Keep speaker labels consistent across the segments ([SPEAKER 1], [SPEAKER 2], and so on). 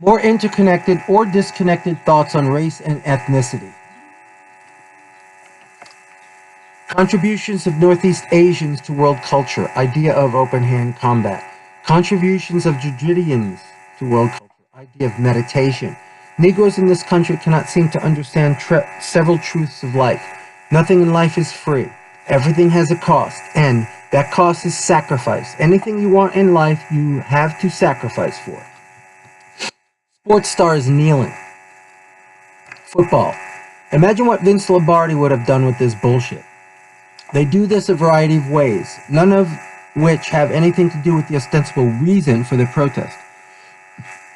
[SPEAKER 1] more interconnected or disconnected thoughts on race and ethnicity. Contributions of Northeast Asians to world culture, idea of open-hand combat. Contributions of Dravidians to world culture, idea of meditation. Negroes in this country cannot seem to understand several truths of life. Nothing in life is free. Everything has a cost, and that cost is sacrifice. Anything you want in life, you have to sacrifice for. Sports stars kneeling. Football. Imagine what Vince Lombardi would have done with this bullshit. They do this a variety of ways, none of which have anything to do with the ostensible reason for their protest.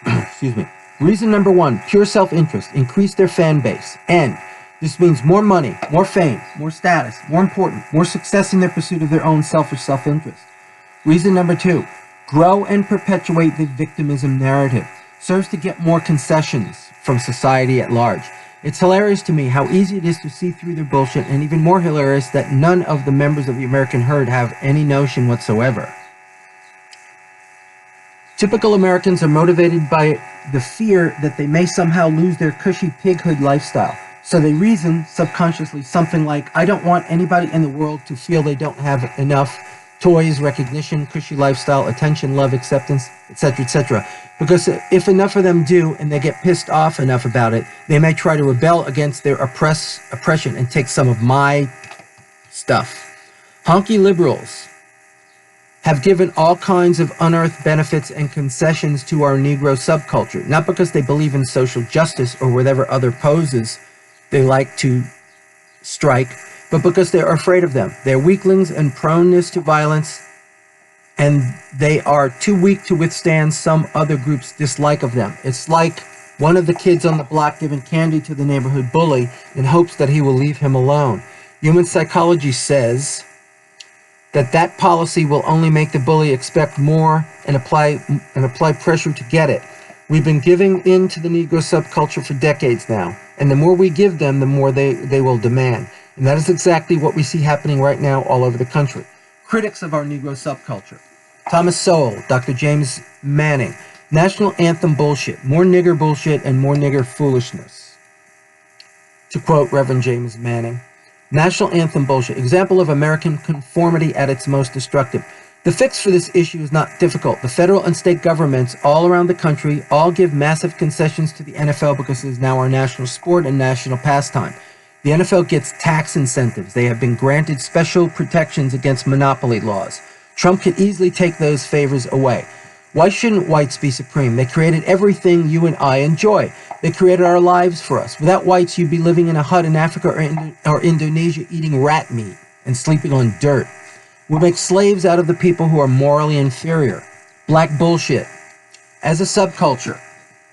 [SPEAKER 1] Excuse me. Reason number one, pure self-interest, increase their fan base. And this means more money, more fame, more status, more important, more success in their pursuit of their own selfish self-interest. Reason number two, grow and perpetuate the victimism narrative. Serves to get more concessions from society at large. It's hilarious to me how easy it is to see through their bullshit, and even more hilarious that none of the members of the American herd have any notion whatsoever. Typical Americans are motivated by the fear that they may somehow lose their cushy pighood lifestyle. So they reason subconsciously something like, I don't want anybody in the world to feel they don't have enough toys, recognition, cushy lifestyle, attention, love, acceptance, etc., etc. Because if enough of them do, and they get pissed off enough about it, they may try to rebel against their oppression and take some of my stuff. Honky liberals have given all kinds of unearthed benefits and concessions to our Negro subculture, not because they believe in social justice or whatever other poses they like to strike, but because they're afraid of them. They're weaklings and proneness to violence, and they are too weak to withstand some other group's dislike of them. It's like one of the kids on the block giving candy to the neighborhood bully in hopes that he will leave him alone. Human psychology says that policy will only make the bully expect more and apply pressure to get it. We've been giving in to the Negro subculture for decades now, and the more we give them, the more they will demand. And that is exactly what we see happening right now all over the country. Critics of our Negro subculture. Thomas Sowell, Dr. James Manning. National anthem bullshit. More nigger bullshit and more nigger foolishness. To quote Reverend James Manning. National anthem bullshit. Example of American conformity at its most destructive. The fix for this issue is not difficult. The federal and state governments all around the country all give massive concessions to the NFL because it is now our national sport and national pastime. The NFL gets tax incentives. They have been granted special protections against monopoly laws. Trump could easily take those favors away. Why shouldn't whites be supreme? They created everything you and I enjoy. They created our lives for us. Without whites, you'd be living in a hut in Africa or Indonesia eating rat meat and sleeping on dirt. We make slaves out of the people who are morally inferior. Black bullshit. As a subculture,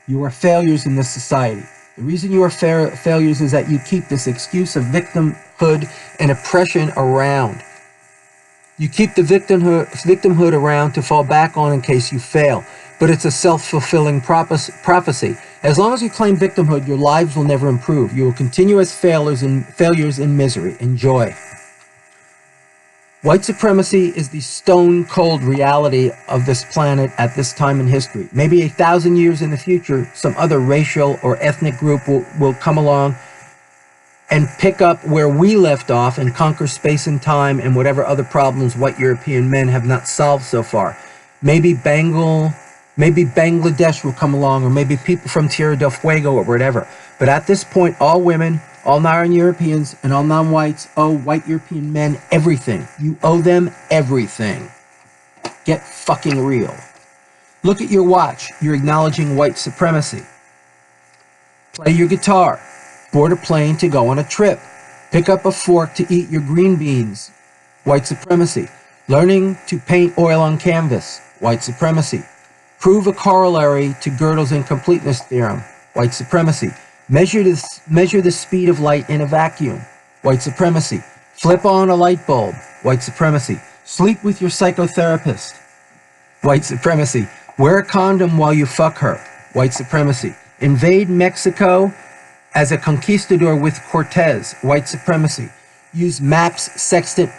[SPEAKER 1] you are failures in this society. The reason you are failures is that you keep this excuse of victimhood and oppression around. You keep the victimhood around to fall back on in case you fail. But it's a self-fulfilling prophecy. As long as you claim victimhood, your lives will never improve. You will continue as failures in misery. Enjoy. White supremacy is the stone-cold reality of this planet at this time in history. Maybe 1,000 years in the future, some other racial or ethnic group will come along and pick up where we left off and conquer space and time and whatever other problems white European men have not solved so far. Maybe Bangladesh will come along, or maybe people from Tierra del Fuego or whatever. But at this point, all women, all non-Europeans, and all non-whites owe white European men everything. You owe them everything. Get fucking real. Look at your watch. You're acknowledging white supremacy. Play your guitar. Board a plane to go on a trip. Pick up a fork to eat your green beans. White supremacy. Learning to paint oil on canvas. White supremacy. Prove a corollary to Gödel's incompleteness theorem. White supremacy. Measure the speed of light in a vacuum. White supremacy. Flip on a light bulb. White supremacy. Sleep with your psychotherapist. White supremacy. Wear a condom while you fuck her. White supremacy. Invade Mexico as a conquistador with Cortez. White supremacy. Use maps, sextant,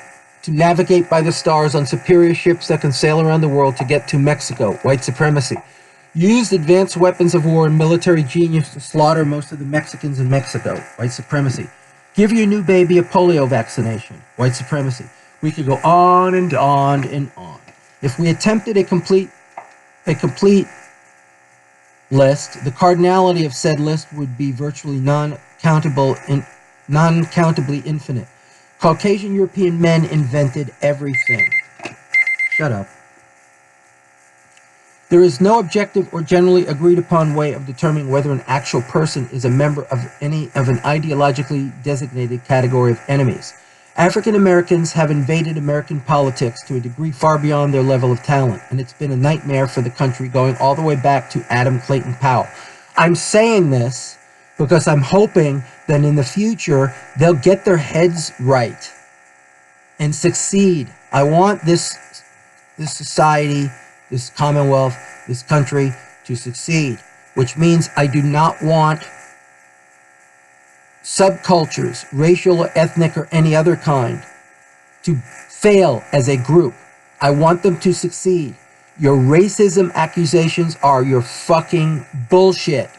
[SPEAKER 1] to navigate by the stars on superior ships that can sail around the world to get to Mexico. White supremacy. Used advanced weapons of war and military genius to slaughter most of the Mexicans in Mexico. White supremacy. Give your new baby a polio vaccination. White supremacy. We could go on and on and on. If we attempted a complete list, the cardinality of said list would be virtually non-countably infinite. Caucasian European men invented everything. Shut up. There is no objective or generally agreed upon way of determining whether an actual person is a member of any of an ideologically designated category of enemies. African Americans have invaded American politics to a degree far beyond their level of talent, and it's been a nightmare for the country going all the way back to Adam Clayton Powell. I'm saying this because I'm hoping that in the future they'll get their heads right and succeed. I want this society, this commonwealth, this country to succeed, which means I do not want subcultures, racial or ethnic or any other kind, to fail as a group. I want them to succeed. Your racism accusations are your fucking bullshit.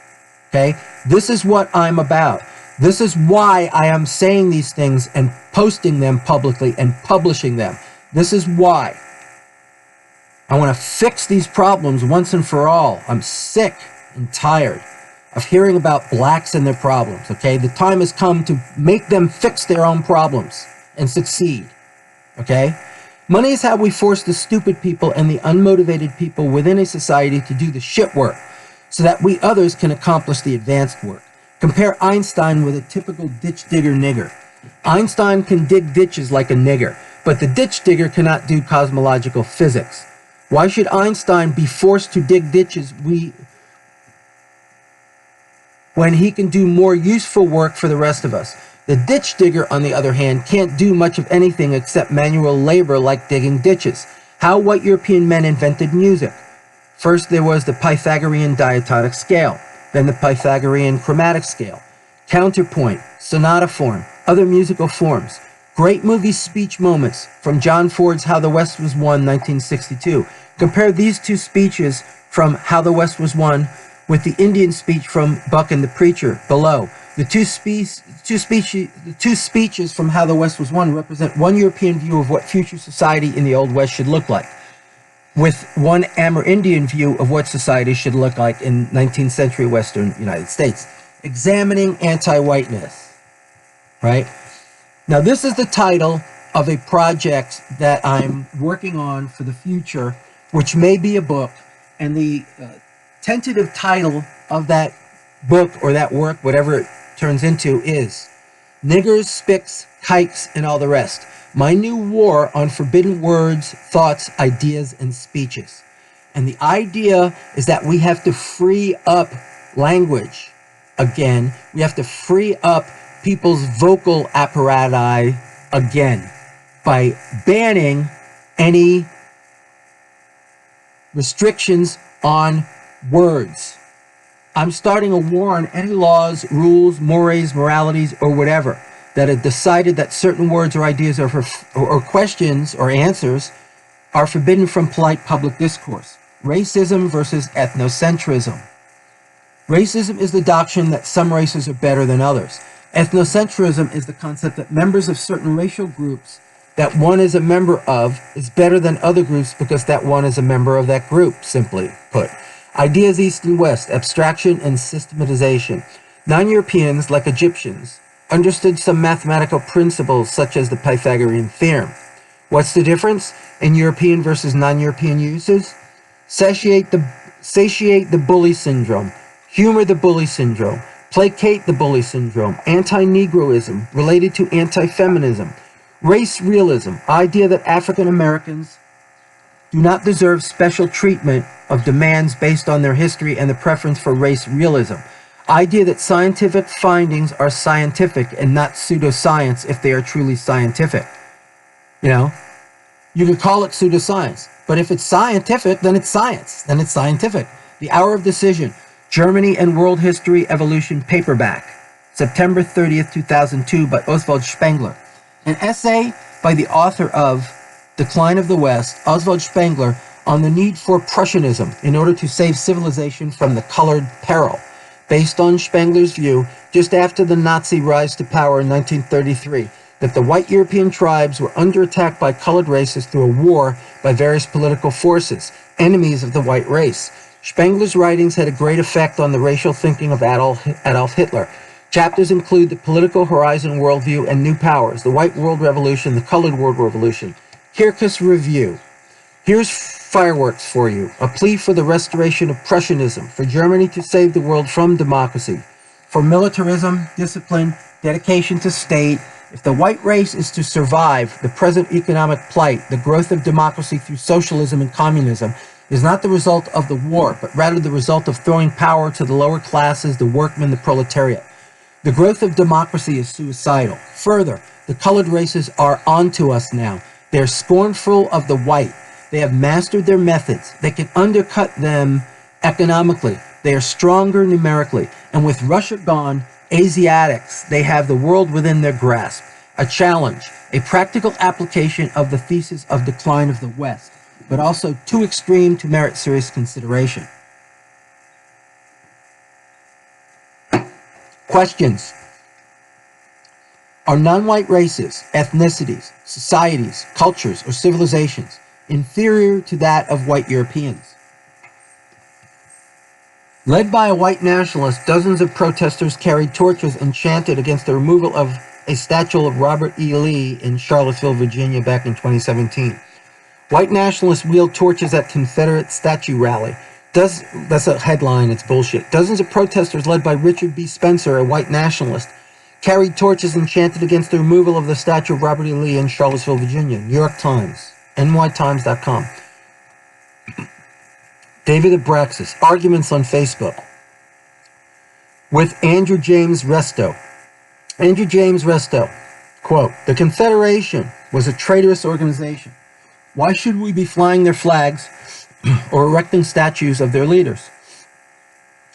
[SPEAKER 1] Okay? This is what I'm about. This is why I am saying these things and posting them publicly and publishing them. This is why. I want to fix these problems once and for all. I'm sick and tired of hearing about blacks and their problems, okay? The time has come to make them fix their own problems and succeed, okay? Money is how we force the stupid people and the unmotivated people within a society to do the shit work so that we others can accomplish the advanced work. Compare Einstein with a typical ditch digger nigger. Einstein can dig ditches like a nigger, but the ditch digger cannot do cosmological physics. Why should Einstein be forced to dig ditches when he can do more useful work for the rest of us? The ditch digger, on the other hand, can't do much of anything except manual labor like digging ditches. How white European men invented music. First there was the Pythagorean diatonic scale, then the Pythagorean chromatic scale, counterpoint, sonata form, other musical forms. Great movie speech moments from John Ford's How the West Was Won, 1962. Compare these two speeches from How the West Was Won with the Indian speech from Buck and the Preacher below. The two speeches from How the West Was Won represent one European view of what future society in the Old West should look like, with one Amerindian view of what society should look like in 19th century Western United States. Examining anti-whiteness, right? Now, this is the title of a project that I'm working on for the future, which may be a book, and the tentative title of that book or that work, whatever it turns into, is Niggers, Spics, Kikes, and All the Rest. My new war on forbidden words, thoughts, ideas, and speeches. And the idea is that we have to free up language again. We have to free up people's vocal apparatus again by banning any restrictions on words. I'm starting a war on any laws, rules, mores, moralities, or whatever that have decided that certain words or ideas or questions or answers are forbidden from polite public discourse. Racism versus ethnocentrism. Racism is the doctrine that some races are better than others. Ethnocentrism is the concept that members of certain racial groups that one is a member of is better than other groups because that one is a member of that group, simply put. Ideas east and west, abstraction and systematization. Non-Europeans, like Egyptians, understood some mathematical principles such as the Pythagorean theorem. What's the difference in European versus non-European uses? Satiate the bully syndrome, humor the bully syndrome, placate the bully syndrome, anti-Negroism related to anti-feminism, race realism, idea that African Americans do not deserve special treatment of demands based on their history and the preference for race realism. Idea that scientific findings are scientific and not pseudoscience if they are truly scientific. You know, you can call it pseudoscience, but if it's scientific, then it's science, then it's scientific. The Hour of Decision, Germany and World History Evolution paperback, September 30th, 2002 by Oswald Spengler. An essay by the author of Decline of the West, Oswald Spengler, on the need for Prussianism in order to save civilization from the colored peril. Based on Spengler's view, just after the Nazi rise to power in 1933, that the white European tribes were under attack by colored races through a war by various political forces, enemies of the white race. Spengler's writings had a great effect on the racial thinking of Adolf Hitler. Chapters include the political horizon worldview and new powers, the white world revolution, the colored world revolution. Kirkus Review. Here's fireworks for you. A plea for the restoration of Prussianism, for Germany to save the world from democracy, for militarism, discipline, dedication to state. If the white race is to survive the present economic plight, the growth of democracy through socialism and communism is not the result of the war, but rather the result of throwing power to the lower classes, the workmen, the proletariat. The growth of democracy is suicidal. Further, the colored races are onto us now. They're scornful of the white. They have mastered their methods. They can undercut them economically. They are stronger numerically. And with Russia gone, Asiatics, they have the world within their grasp. A challenge, a practical application of the thesis of decline of the West, but also too extreme to merit serious consideration. Questions. Are non-white races, ethnicities, societies, cultures, or civilizations inferior to that of white Europeans? Led by a white nationalist, dozens of protesters carried torches and chanted against the removal of a statue of Robert E. Lee in Charlottesville, Virginia back in 2017. White nationalists wheeled torches at Confederate statue rally. That's a headline, it's bullshit. Dozens of protesters led by Richard B. Spencer, a white nationalist, carried torches and chanted against the removal of the statue of Robert E. Lee in Charlottesville, Virginia. New York Times, nytimes.com. David Abraxas, arguments on Facebook with Andrew James Resto. Andrew James Resto, quote, "The Confederation was a traitorous organization. Why should we be flying their flags or erecting statues of their leaders?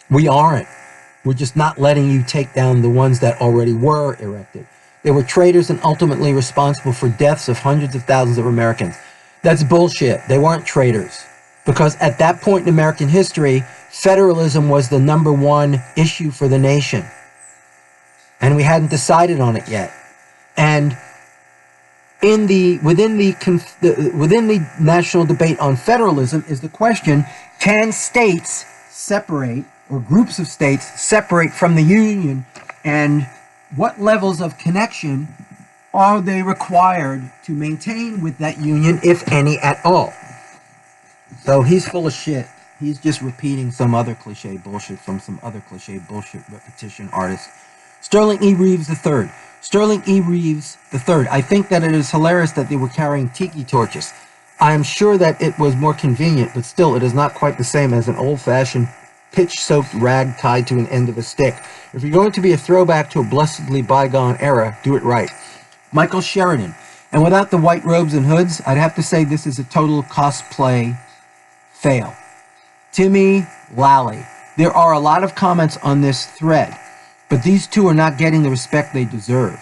[SPEAKER 1] We aren't. We're just not letting you take down the ones that already were erected. They were traitors and ultimately responsible for deaths of hundreds of thousands of Americans." That's bullshit. They weren't traitors. Because at that point in American history, federalism was the #1 issue for the nation. And we hadn't decided on it yet. And within the national debate on federalism is the question, can states separate, or groups of states separate from the union, and what levels of connection are they required to maintain with that union, if any at all? So he's full of shit. He's just repeating some other cliche bullshit from some other cliche bullshit repetition artist. Sterling E. Reeves III. Sterling E. Reeves III. I think that it is hilarious that they were carrying tiki torches. I am sure that it was more convenient, but still it is not quite the same as an old-fashioned pitch-soaked rag tied to an end of a stick. If you're going to be a throwback to a blessedly bygone era, do it right. Michael Sheridan. And without the white robes and hoods, I'd have to say this is a total cosplay fail. Timmy Lally. There are a lot of comments on this thread, but these two are not getting the respect they deserve.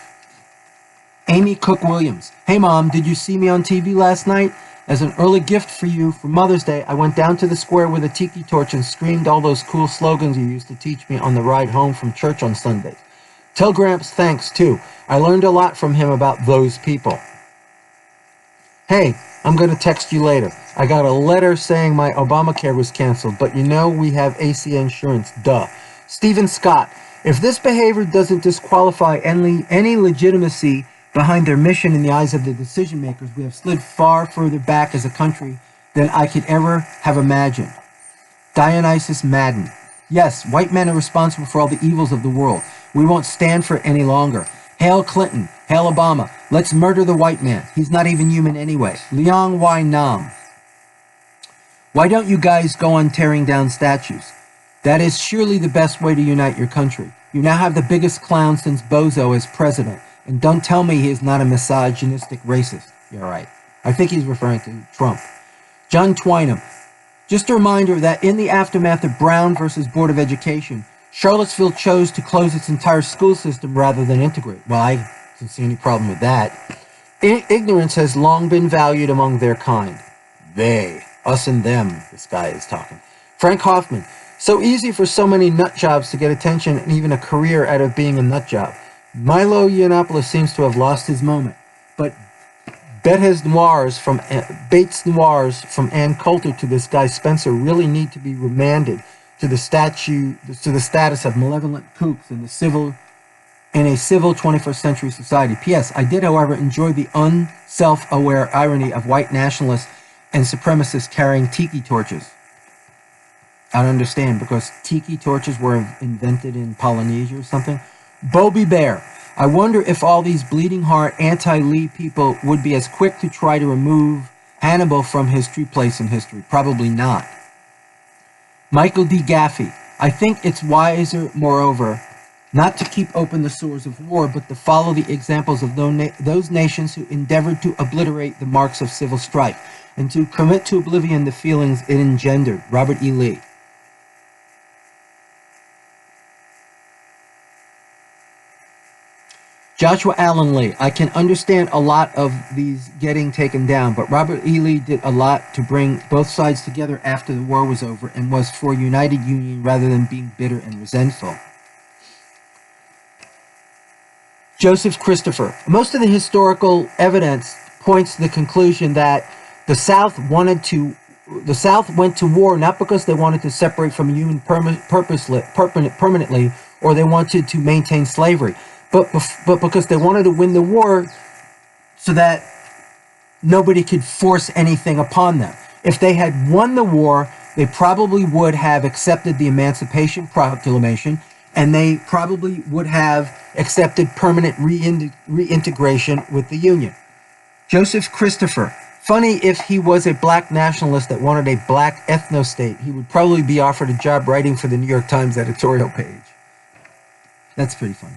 [SPEAKER 1] Amy Cook Williams. Hey Mom, did you see me on TV last night? As an early gift for you for Mother's Day, I went down to the square with a tiki torch and screamed all those cool slogans you used to teach me on the ride home from church on Sundays. Tell Gramps thanks too. I learned a lot from him about those people. Hey, I'm going to text you later. I got a letter saying my Obamacare was canceled, but you know we have ACA insurance, duh. Stephen Scott. If this behavior doesn't disqualify any legitimacy behind their mission in the eyes of the decision makers, we have slid far further back as a country than I could ever have imagined. Dionysus Madden. Yes, white men are responsible for all the evils of the world. We won't stand for it any longer. Hail Clinton. Hail Obama. Let's murder the white man. He's not even human anyway. Liang Y Nam. Why don't you guys go on tearing down statues? That is surely the best way to unite your country. You now have the biggest clown since Bozo as president. And don't tell me he is not a misogynistic racist. You're right. I think he's referring to Trump. John Twynham. Just a reminder that in the aftermath of Brown versus Board of Education, Charlottesville chose to close its entire school system rather than integrate. Well, I don't see any problem with that. Ignorance has long been valued among their kind. They. Us and them, this guy is talking. Frank Hoffman. So easy for so many nut jobs to get attention and even a career out of being a nut job. Milo Yiannopoulos seems to have lost his moment. But Bates Noirs from Ann Coulter to this guy Spencer really need to be remanded to the status of malevolent kooks in a civil 21st century society. P.S. I did, however, enjoy the unself-aware irony of white nationalists and supremacists carrying tiki torches. I don't understand, because tiki torches were invented in Polynesia or something. Bobby Bear. I wonder if all these bleeding heart anti-Lee people would be as quick to try to remove Hannibal from his true place in history. Probably not. Michael D. Gaffey. I think it's wiser, moreover, not to keep open the sores of war, but to follow the examples of those nations who endeavored to obliterate the marks of civil strife and to commit to oblivion the feelings it engendered. Robert E. Lee. Joshua Allen Lee. I can understand a lot of these getting taken down, but Robert E. Lee did a lot to bring both sides together after the war was over and was for united union rather than being bitter and resentful. Joseph Christopher. Most of the historical evidence points to the conclusion that the South went to war not because they wanted to separate from the Union permanently, or they wanted to maintain slavery, but because they wanted to win the war so that nobody could force anything upon them. If they had won the war, they probably would have accepted the Emancipation Proclamation, and they probably would have accepted permanent reintegration with the Union. Joseph Christopher. Funny, if he was a black nationalist that wanted a black ethno-state, he would probably be offered a job writing for the New York Times editorial page. That's pretty funny.